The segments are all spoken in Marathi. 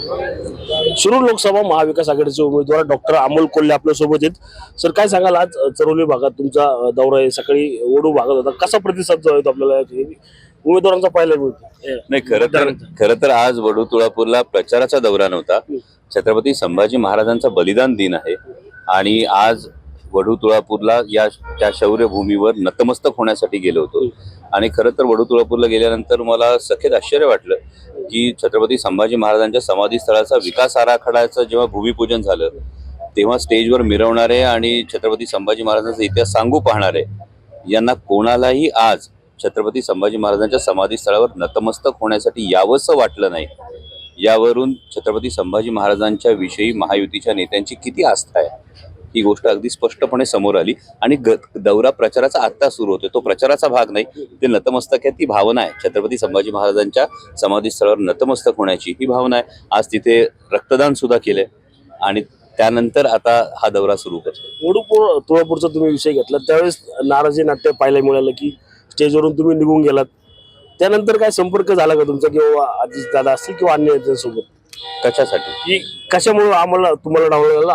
शिरूर लोकसभा महाविकास आघाडीचे उमेदवार डॉक्टर अमोल कोल्हे आपल्या सोबत आहेत। सर, काय सांगाल, आज चरोली भागात तुमचा दौरा आहे, सकाळी वडू भागात होता, कसा प्रतिसाद जो आहे तो आपल्याला उमेदवारांचा पाहायला मिळतो? नाही, खरं तर आज वडू तुळापूरला प्रचाराचा दौरा नव्हता. छत्रपती संभाजी महाराजांचा बलिदान दिन आहे आणि आज वडू तुळापूरला त्या शौर्यभूमीवर नतमस्तक होण्यासाठी गेलो होतो. आणि खरं तर वडू तुळापूरला गेल्यानंतर मला सखेत आश्चर्य वाटलं की छत्रपती संभाजी महाराजांच्या समाधी स्थळाचा विकास आराखड्याचं जेव्हा भूमिपूजन झालं तेव्हा स्टेजवर मिरवणारे आणि छत्रपती संभाजी महाराजांचा इतिहास सांगू पाहणारे यांना कोणालाही आज छत्रपती संभाजी महाराजांच्या समाधी स्थळावर नतमस्तक होण्यासाठी यावंसं वाटलं नाही. यावरून छत्रपती संभाजी महाराजांच्या विषयी महायुतीच्या नेत्यांची किती आस्था आहे ही गोष्ट अगदी स्पष्टपणे समोर आली. आणि दौरा प्रचाराचा आत्ता सुरू होतो, तो प्रचाराचा भाग नाही, ते नतमस्तक आहे, ती भावना आहे. छत्रपती संभाजी महाराजांच्या समाधी स्थळावर नतमस्तक होण्याची ही भावना आहे. आज तिथे रक्तदान सुद्धा केलंय आणि त्यानंतर आता हा दौरा सुरू करतो. वडू तुळापूरचा तुम्ही विषय घेतला त्यावेळेस नाराजी नाट्य पाहायला मिळालं की स्टेजवरून तुम्ही निघून गेलात, त्यानंतर काय संपर्क झाला का तुमचा किंवा अजित दादा असतील किंवा अन्य नेत्यांसोबत? कशासाठी की कशामुळे तुम्हाला डावळलेला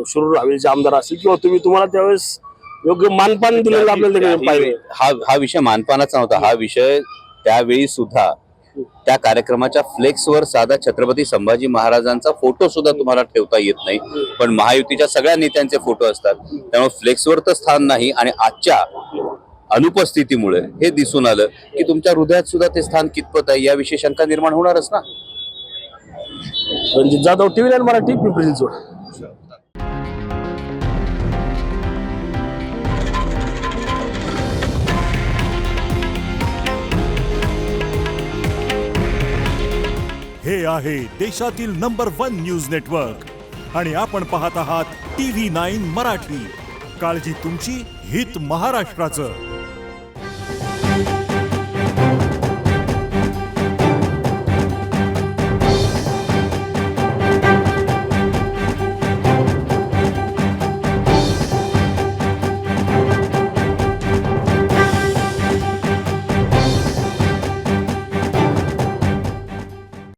शिरूर हवेलीचे आमदार असतील किंवा तुम्हाला त्यावेळेस योग्य मानपान दिलेलं आपल्याला पाहिजे? हा विषय मानपानाचा नव्हता. हा विषय त्यावेळी सुद्धा त्या कार्यक्रमाच्या फ्लेक्सवर साधा छत्रपती संभाजी महाराजांचा फोटो सुद्धा तुम्हाला ठेवता येत नाही, पण महायुतीच्या सगळ्या नेत्यांचे फोटो असतात. त्यामुळे फ्लेक्सवर तर स्थान नाही आणि आजच्या अनुपस्थितीमुळे हे दिसून आलं की तुमच्या हृदयात सुद्धा ते स्थान कितपत आहे याविषयी शंका निर्माण होणारच ना. रणजित जाधव, TV9 मराठी, पिंपरी चिंचवड. हे आहे देशातील नंबर 1 न्यूज नेटवर्क आणि आपण पाहत आहात TV9 मराठी. काळजी तुमची, हित महाराष्ट्राचं.